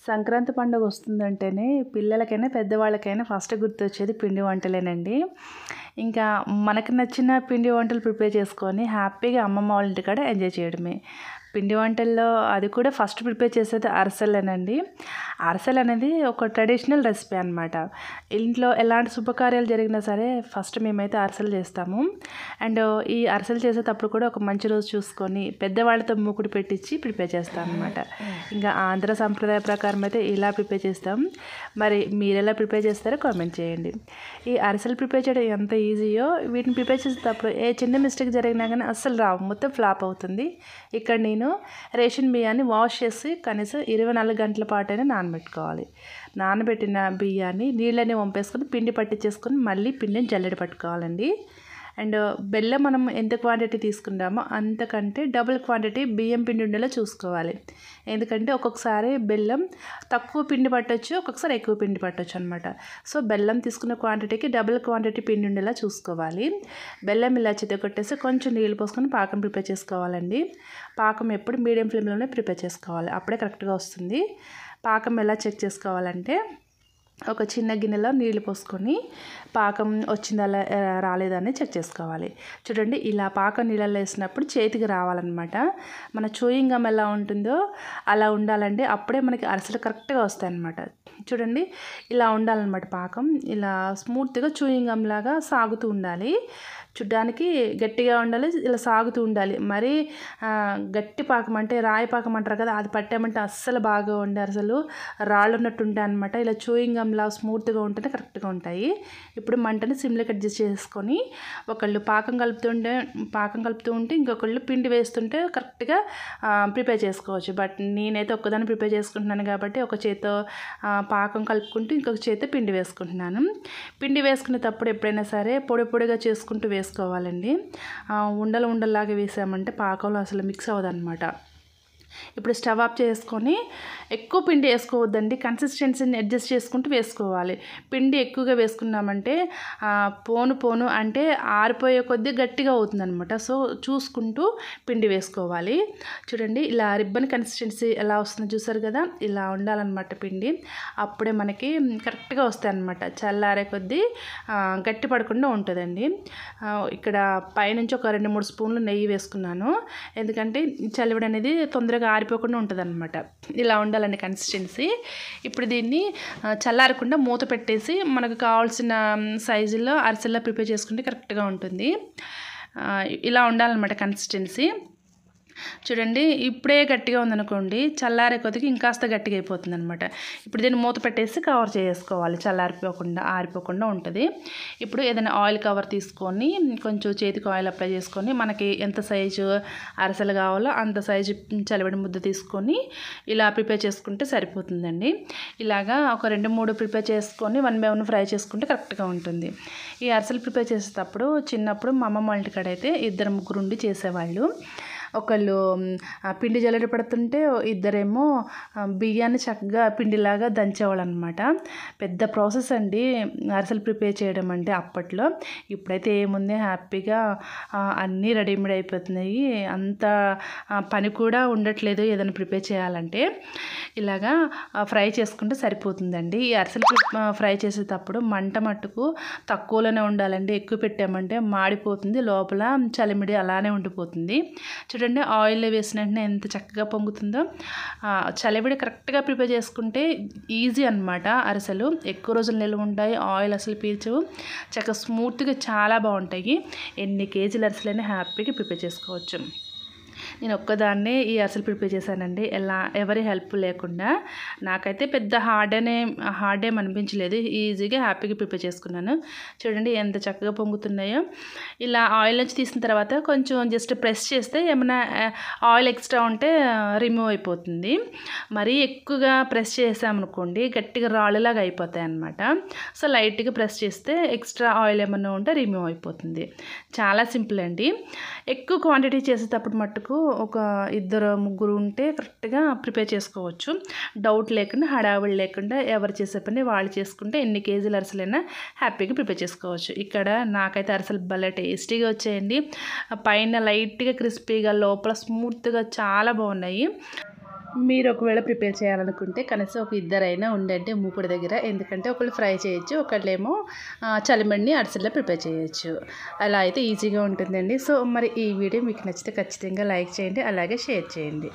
సంక్రాంతి పండుగ వస్తుందంటేనే పిల్లలకైనా పెద్దవాళ్ళకైనా ఫస్ట్ గుర్తొచ్చేది పిండి వంటలేనండి. ఇంకా మనకు నచ్చిన పిండి వంటలు ప్రిపేర్ చేసుకొని హ్యాపీగా అమ్మమ్మ వాళ్ళ ఇంటికాడ ఎంజాయ్ చేయడమే. పిండి వంటల్లో అది కూడా ఫస్ట్ ప్రిపేర్ చేసేది అరిసెలేనండి. అరిసెలు అనేది ఒక ట్రెడిషనల్ రెసిపీ అనమాట. ఇంట్లో ఎలాంటి శుభకార్యాలు జరిగినా సరే ఫస్ట్ మేమైతే అరిసెలు చేస్తాము. అండ్ ఈ అరిసెలు చేసేటప్పుడు కూడా ఒక మంచి రోజు చూసుకొని పెద్దవాళ్ళతో మూకుడు పెట్టించి ప్రిపేర్ చేస్తాం అనమాట. ఇంకా ఆంధ్ర సంప్రదాయ ప్రకారం అయితే ఇలా ప్రిపేర్ చేస్తాం. మరి మీరు ఎలా ప్రిపేర్ చేస్తారో కామెంట్ చేయండి. ఈ అరిసెలు ప్రిపేర్ చేయడం ఎంత ఈజీయో వీటిని ప్రిపేర్ చేసేటప్పుడు ఏ చిన్న మిస్టేక్ జరిగినా కానీ అస్సలు రావు, మొత్తం ఫ్లాప్ అవుతుంది. ఇక్కడ నేను రేషన్ బియ్యాన్ని వాష్ చేసి కనీసం 24 గంటల పాటైనా నానబెట్టుకోవాలి. నానబెట్టిన బియ్యాన్ని నీళ్ళని వంపేసుకొని పిండి పట్టించేసుకొని మళ్ళీ పిండిని జల్లెడ పట్టుకోవాలండి. అండ్ బెల్లం మనం ఎంత క్వాంటిటీ తీసుకుంటామో అంతకంటే డబుల్ క్వాంటిటీ బియ్యం పిండి ఉండేలా చూసుకోవాలి. ఎందుకంటే ఒక్కొక్కసారి బెల్లం తక్కువ పిండి పట్టొచ్చు, ఒక్కొక్కసారి ఎక్కువ పిండి పట్టొచ్చు అనమాట. సో బెల్లం తీసుకున్న క్వాంటిటీకి డబుల్ క్వాంటిటీ పిండి ఉండేలా చూసుకోవాలి. బెల్లం ఇలా చితగొట్టేసి కొంచెం నీళ్ళు పోసుకొని పాకం ప్రిపేర్ చేసుకోవాలండి. పాకం ఎప్పుడు మీడియం ఫ్లేమ్లోనే ప్రిపేర్ చేసుకోవాలి, అప్పుడే కరెక్ట్గా వస్తుంది. పాకం ఎలా చెక్ చేసుకోవాలంటే ఒక చిన్న గిన్నెలో నీళ్ళు పోసుకొని పాకం వచ్చిందా రాలేదని చెక్ చేసుకోవాలి. చూడండి, ఇలా పాకం నీళ్ళలో వేసినప్పుడు చేతికి రావాలన్నమాట. మన చూయింగ్ గమ్ ఎలా ఉంటుందో అలా ఉండాలండి, అప్పుడే మనకి అరిసెలు కరెక్ట్గా వస్తాయి అన్నమాట. చూడండి, ఇలా ఉండాలన్నమాట. పాకం ఇలా స్మూత్గా చూయింగ్ గమ్ లాగా సాగుతూ ఉండాలి. చూడ్డానికి గట్టిగా ఉండాలి, ఇలా సాగుతూ ఉండాలి. మరి గట్టి పాకం అంటే రాయి పాకం అంటారు కదా, అది పట్టామంటే అస్సలు బాగా ఉండే అరిసెలు రాళ్ళు ఉన్నట్టు ఉంటాయి అనమాట. ఇలా చూయింగ్ గమ్లా స్మూత్గా ఉంటేనే కరెక్ట్గా ఉంటాయి. ఇప్పుడు మంటని సిమ్లోకి అడ్జస్ట్ చేసుకొని ఒకళ్ళు పాకం కలుపుతూ ఉంటే ఇంకొకళ్ళు పిండి వేస్తుంటే కరెక్ట్గా ప్రిపేర్ చేసుకోవచ్చు. బట్ నేనైతే ఒక్కదాన్ని ప్రిపేర్ చేసుకుంటున్నాను కాబట్టి ఒక చేత్తో పాకం కలుపుకుంటూ ఇంకొక చేత్తో పిండి వేసుకుంటున్నాను. పిండి వేసుకునేటప్పుడు ఎప్పుడైనా సరే పొడి పొడిగా చేసుకుంటూ వేసుకోవాలండి. ఉండల్లాగా వేసామంటే పాకంలో అసలు మిక్స్ అవ్వదన్నమాట. ఇప్పుడు స్టవ్ ఆఫ్ చేసుకొని ఎక్కువ పిండి వేసుకోవద్దండి, కన్సిస్టెన్సీని అడ్జస్ట్ చేసుకుంటూ వేసుకోవాలి. పిండి ఎక్కువగా వేసుకున్నామంటే పోను అంటే ఆరిపోయే కొద్దీ గట్టిగా అవుతుందన్నమాట. సో చూసుకుంటూ పిండి వేసుకోవాలి. చూడండి, ఇలా రిబ్బన్ కన్సిస్టెన్సీ ఎలా వస్తుందో చూసారు కదా, ఇలా ఉండాలన్నమాట పిండి. అప్పుడే మనకి కరెక్ట్గా వస్తాయి అన్నమాట. చల్లారే కొద్దీ గట్టి పడకుండా ఉంటుందండి. ఇక్కడ పైనుంచి ఒక 2-3 స్పూన్లు నెయ్యి వేసుకున్నాను, ఎందుకంటే చలివిడి అనేది తొందరగా ఆరిపోకుండా ఉంటుంది అనమాట. ఇలా ఉండాలండి కన్సిస్టెన్సీ. ఇప్పుడు దీన్ని చల్లారకుండా మూత పెట్టేసి మనకు కావాల్సిన సైజులో అరిసెల్లా ప్రిపేర్ చేసుకుంటే కరెక్ట్గా ఉంటుంది. ఇలా ఉండాలన్నమాట కన్సిస్టెన్సీ. చూడండి, ఇప్పుడే గట్టిగా ఉందనుకోండి, చల్లారే కొద్దికి ఇంకాస్త గట్టిగా అయిపోతుంది అనమాట. ఇప్పుడు దీన్ని మూత పెట్టేసి కవర్ చేసుకోవాలి, ఆరిపోకుండా ఉంటుంది. ఇప్పుడు ఏదైనా ఆయిల్ కవర్ తీసుకొని కొంచెం చేతికి ఆయిల్ అప్లై చేసుకొని మనకి ఎంత సైజు అరిసెలు కావాలో అంత సైజు చలివిడి ముద్ద తీసుకొని ఇలా ప్రిపేర్ చేసుకుంటే సరిపోతుందండి. ఇలాగా ఒక 2-3 ప్రిపేర్ చేసుకొని 1 by 1 ఫ్రై చేసుకుంటే కరెక్ట్గా ఉంటుంది. ఈ అరిసెలు ప్రిపేర్ చేసేటప్పుడు చిన్నప్పుడు మా అమ్మమ్మ వాళ్ళ ఇంటికాడ అయితే 2-3 ఉండి చేసేవాళ్ళు. ఒకళ్ళు పిండి జల్లెడ పడుతుంటే ఇద్దరేమో బియ్యాన్ని చక్కగా పిండిలాగా దంచేవాళ్ళు అనమాట. పెద్ద ప్రాసెస్ అండి అరిసెలు ప్రిపేర్ చేయడం అంటే అప్పట్లో. ఇప్పుడైతే ఏముంది, హ్యాపీగా అన్నీ రెడీమేడ్ అయిపోతున్నాయి, అంత పని కూడా ఉండట్లేదు ఏదైనా ప్రిపేర్ చేయాలంటే. ఇలాగా ఫ్రై చేసుకుంటే సరిపోతుందండి. ఈ అరిసెలు ఫ్రై చేసేటప్పుడు మంట మట్టుకు తక్కువలోనే ఉండాలండి. ఎక్కువ పెట్టామంటే మాడిపోతుంది, లోపల చలిమిడి అలానే ఉండిపోతుంది. చూడండి, ఆయిల్లో వేసిన వెంటనే ఎంత చక్కగా పొంగుతుందో. చలివిడి కరెక్ట్గా ప్రిపేర్ చేసుకుంటే ఈజీ అనమాట. అరిసెలు ఎక్కువ రోజులు నిల్వ ఉంటాయి, ఆయిల్ అసలు పీల్చవు, చక్కగా స్మూత్గా చాలా బాగుంటాయి. ఎన్ని కేజీల అరిసెలైనా హ్యాపీగా ప్రిపేర్ చేసుకోవచ్చు. నేను ఒక్కదాన్నే ఈ అరిసెలు ప్రిపేర్ చేశానండి, ఎవరి హెల్ప్ లేకుండా. నాకైతే పెద్ద హార్డ్ ఏం అనిపించలేదు, ఈజీగా హ్యాపీగా ప్రిపేర్ చేసుకున్నాను. చూడండి ఎంత చక్కగా పొంగుతున్నాయో. ఇలా ఆయిల్ నుంచి తీసిన తర్వాత కొంచెం జస్ట్ ప్రెస్ చేస్తే ఏమైనా ఆయిల్ ఎక్స్ట్రా ఉంటే రిమూవ్ అయిపోతుంది. మరీ ఎక్కువగా ప్రెస్ చేసామనుకోండి గట్టిగా రాళ్ళలాగా అయిపోతాయి అన్నమాట. సో లైట్గా ప్రెస్ చేస్తే ఎక్స్ట్రా ఆయిల్ ఏమన్నా ఉంటే రిమూవ్ అయిపోతుంది. చాలా సింపుల్ అండి. ఎక్కువ క్వాంటిటీ చేసేటప్పుడు మట్టుకు ఒక 2-3 ఉంటే కరెక్ట్గా ప్రిపేర్ చేసుకోవచ్చు. డౌట్ లేకుండా, హడావిడి లేకుండా ఎవరు చేసే పని వాళ్ళు చేసుకుంటే ఎన్ని కేజీల అరిసెలైనా హ్యాపీగా ప్రిపేర్ చేసుకోవచ్చు. ఇక్కడ నాకైతే అరిసెలు భలే టేస్టీగా వచ్చాయండి. పైన లైట్గా క్రిస్పీగా, లోపల స్మూత్గా చాలా బాగున్నాయి. మీరు ఒకవేళ ప్రిపేర్ చేయాలనుకుంటే కనీసం ఒక ఇద్దరైనా ఉండండి మూకుడు దగ్గర. ఎందుకంటే ఒకళ్ళు ఫ్రై చేయొచ్చు, ఒకళ్ళేమో చలిమిడిని అరిసెల్లో ప్రిపేర్ చేయొచ్చు. అలా అయితే ఈజీగా ఉంటుందండి. సో మరి ఈ వీడియో మీకు నచ్చితే ఖచ్చితంగా లైక్ చేయండి, అలాగే షేర్ చేయండి.